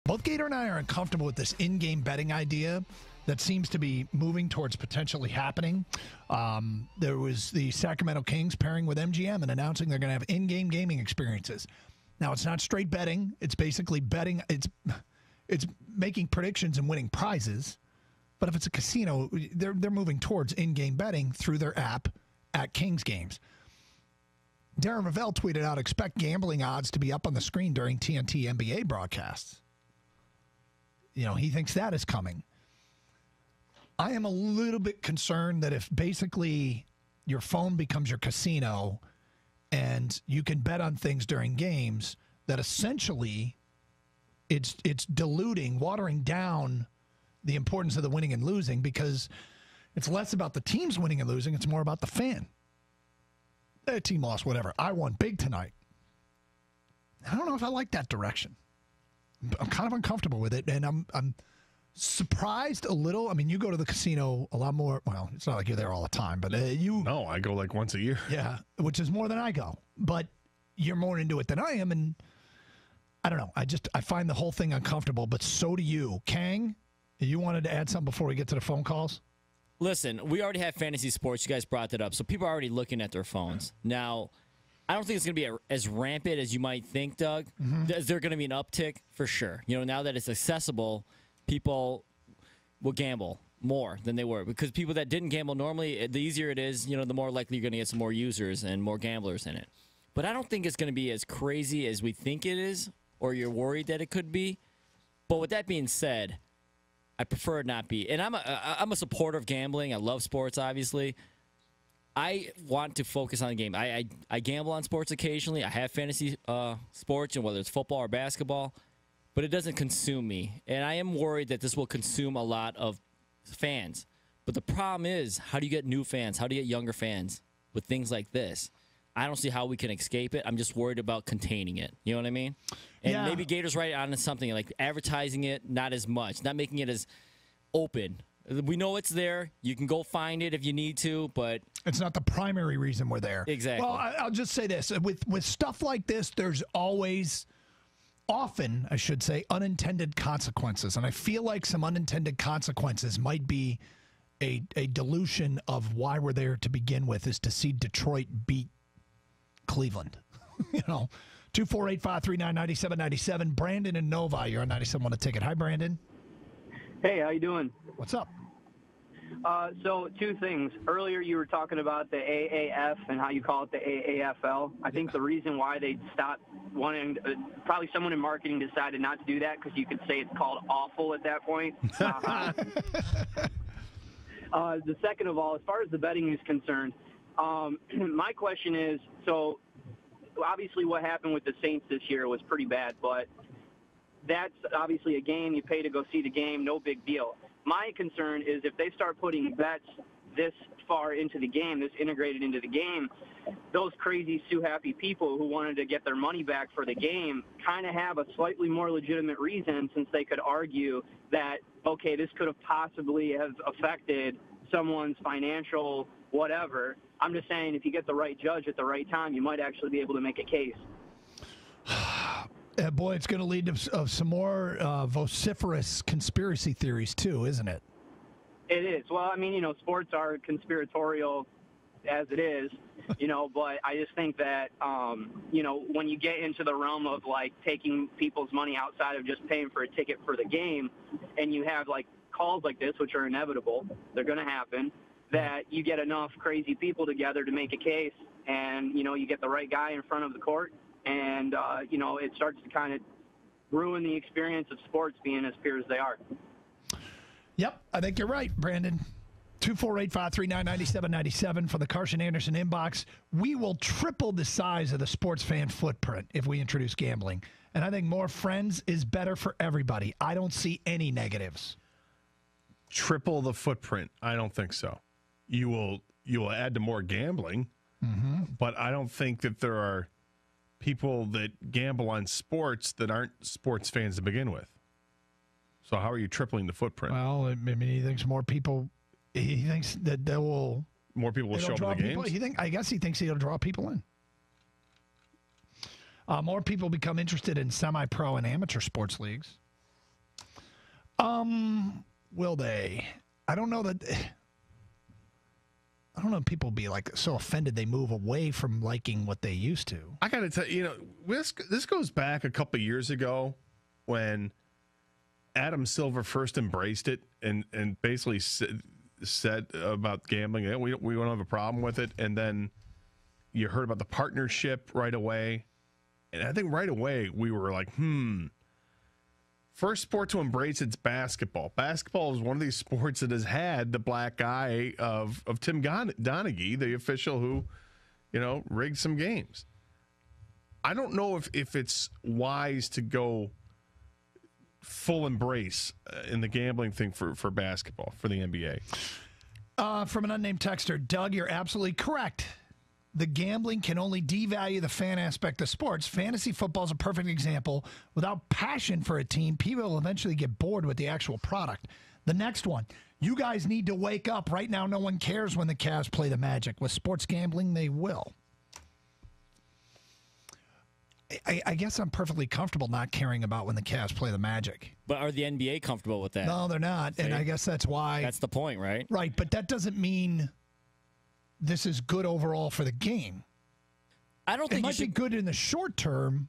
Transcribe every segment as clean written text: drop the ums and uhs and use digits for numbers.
Both Gator and I are uncomfortable with this in-game betting idea that seems to be moving towards potentially happening. There was the Sacramento Kings pairing with MGM and announcing they're going to have in-game gaming experiences. Now, it's not straight betting. It's basically betting. It's making predictions and winning prizes. But if it's a casino, they're moving towards in-game betting through their app at Kings games. Darren Ravel tweeted out, expect gambling odds to be up on the screen during TNT NBA broadcasts. You know, he thinks that is coming. I am a little bit concerned that if basically your phone becomes your casino and you can bet on things during games, that essentially it's diluting, watering down the importance of the winning and losing, because it's less about the teams winning and losing. It's more about the fan. Their team lost, whatever. I won big tonight. I don't know if I like that direction. I'm kind of uncomfortable with it, and I'm surprised a little. I mean, you go to the casino a lot more. Well, it's not like you're there all the time, but you. No, I go like once a year. Yeah, which is more than I go. But you're more into it than I am, and I don't know. I find the whole thing uncomfortable, but so do you. Kang, you wanted to add something before we get to the phone calls? Listen, we already have fantasy sports. You guys brought that up. So people are already looking at their phones. Now, I don't think it's going to be as rampant as you might think, Doug. Mm-hmm. Is there going to be an uptick? For sure. You know, now that it's accessible, people will gamble more than they were. Because people that didn't gamble normally, the easier it is, you know, the more likely you're going to get some more users and more gamblers in it. But I don't think it's going to be as crazy as we think it is, or you're worried that it could be. But with that being said, I prefer it not be. And I'm a supporter of gambling. I love sports, obviously. I want to focus on the game. I gamble on sports occasionally. I have fantasy sports, and whether it's football or basketball, but it doesn't consume me. And I am worried that this will consume a lot of fans. But the problem is, how do you get new fans? How do you get younger fans with things like this? I don't see how we can escape it. I'm just worried about containing it. You know what I mean? And maybe Gator's right on something, like advertising it, not as much, not making it as open. We know it's there. You can go find it if you need to, but it's not the primary reason we're there. Exactly. Well, I'll just say this. With stuff like this, there's often, I should say, unintended consequences. And I feel like some unintended consequences might be a dilution of why we're there to begin with, is to see Detroit beat Cleveland. 248-539-9797. Brandon and Novi, you're on 97 on a ticket. Hi, Brandon. Hey, how you doing? What's up? So two things. Earlier you were talking about the AAF and how you call it the AAFL. I think the reason why they stopped wanting, probably someone in marketing decided not to do that because you could say it's called awful at that point. The second of all, as far as the betting is concerned, my question is, so obviously what happened with the Saints this year was pretty bad, but that's obviously a game. You pay to go see the game, no big deal. My concern is if they start putting bets this far into the game, this integrated into the game, those crazy sue-happy people who wanted to get their money back for the game kind of have a slightly more legitimate reason, since they could argue that, okay, this could have possibly have affected someone's financial whatever. I'm just saying, if you get the right judge at the right time, you might actually be able to make a case. Boy, it's going to lead to some more vociferous conspiracy theories, too, isn't it? It is. Well, I mean, sports are conspiratorial as it is, but I just think that, when you get into the realm of, like, taking people's money outside of just paying for a ticket for the game, and you have, like, calls like this, which are inevitable, they're going to happen, that you get enough crazy people together to make a case, and, you get the right guy in front of the court, and, it starts to kind of ruin the experience of sports being as pure as they are. Yep, I think you're right, Brandon. 248-539-9797 for the Karsch and Anderson inbox. We will triple the size of the sports fan footprint if we introduce gambling. And I think more friends is better for everybody. I don't see any negatives. Triple the footprint? I don't think so. You will add to more gambling, but I don't think that there are people that gamble on sports that aren't sports fans to begin with. So how are you tripling the footprint? Well, I mean, he thinks more people. He thinks that more people will show up to the games. I guess he thinks he'll draw people in. More people become interested in semi-pro and amateur sports leagues. Will they? I don't know that. I don't know if people be like so offended they move away from liking what they used to. I got to tell you, this goes back a couple of years ago when Adam Silver first embraced it and basically said about gambling, we don't have a problem with it. And then you heard about the partnership right away. And I think right away we were like, first sport to embrace it's basketball. Basketball is one of these sports that has had the black eye of Tim Donaghy, the official who, rigged some games. I don't know if it's wise to go full embrace in the gambling thing for basketball, for the NBA. From an unnamed texter, Doug, you're absolutely correct. The gambling can only devalue the fan aspect of sports. Fantasy football is a perfect example. Without passion for a team, people will eventually get bored with the actual product. The next one, you guys need to wake up. Right now, no one cares when the Cavs play the Magic. With sports gambling, they will. I guess I'm perfectly comfortable not caring about when the Cavs play the Magic. But are the NBA comfortable with that? No, they're not. See? And I guess that's why. That's the point, right? Right, but that doesn't mean this is good overall for the game. I don't think it might be good in the short term,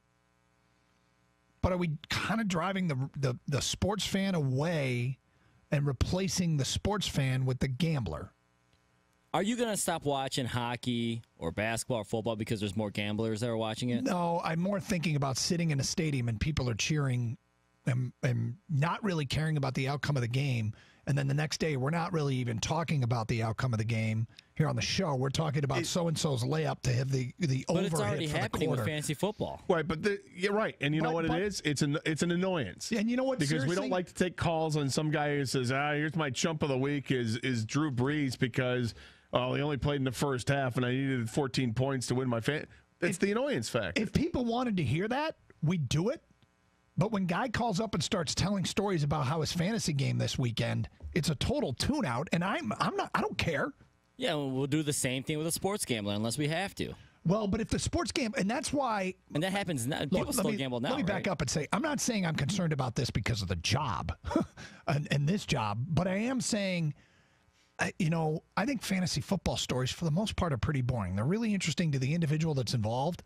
but are we kind of driving the sports fan away and replacing the sports fan with the gambler? Are you going to stop watching hockey or basketball or football because there's more gamblers that are watching it? No, I'm more thinking about sitting in a stadium and people are cheering and not really caring about the outcome of the game. And then the next day, we're not really even talking about the outcome of the game here on the show. We're talking about so-and-so's layup to have the over. But it's already happening with fantasy football. Right, but you're right. And you know what it is? It's an annoyance. And you know what? Because we don't like to take calls on some guy who says, here's my chump of the week is Drew Brees because he only played in the first half and I needed 14 points to win my fan. It's the annoyance factor. If people wanted to hear that, we'd do it. But when Guy calls up and starts telling stories about how his fantasy game this weekend, it's a total tune-out, and I don't care. Yeah, we'll do the same thing with a sports gambler unless we have to. Well, but if the sports game, and that's why... And that happens now. People still gamble now, Let me back up and say, I'm not saying I'm concerned about this because of the job and this job, but I am saying, I think fantasy football stories, for the most part, are pretty boring. They're really interesting to the individual that's involved,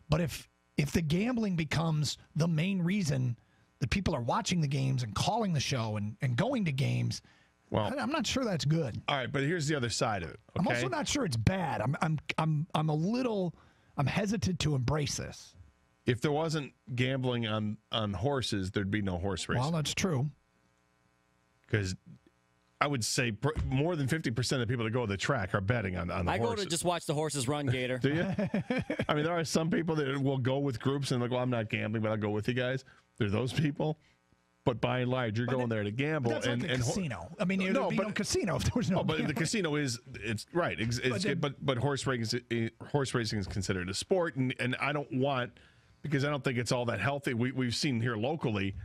but if the gambling becomes the main reason that people are watching the games and calling the show and going to games, well, I'm not sure that's good. All right, but here's the other side of it. Okay? I'm also not sure it's bad. I'm hesitant to embrace this. If there wasn't gambling on horses, there'd be no horse racing. Well, that's true. Because I would say more than 50% of the people that go to the track are betting on the horses. I go to just watch the horses run, Gator. Do you? I mean, there are some people that will go with groups and like, well, I'm not gambling, but I'll go with you guys. There's those people. But by and large, you're going there to gamble. That's like a casino. I mean, there'd be no casino if there was no. But the casino it's right. But horse racing is considered a sport, and I don't want, because I don't think it's all that healthy. We've seen here locally,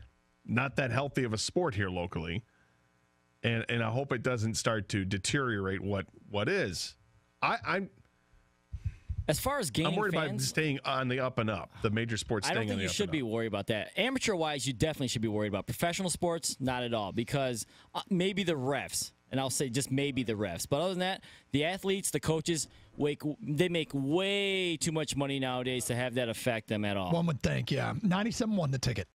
not that healthy of a sport here locally, and I hope it doesn't start to deteriorate what is. As far as game I'm worried fans, about staying on the up and up, the major sports staying on the up and up. I don't think you should be worried about that. Amateur-wise, you definitely should be worried about. Professional sports, not at all, because maybe the refs, and I'll say just maybe the refs. But other than that, the athletes, the coaches, they make way too much money nowadays to have that affect them at all. One would think, yeah. 97 won the ticket.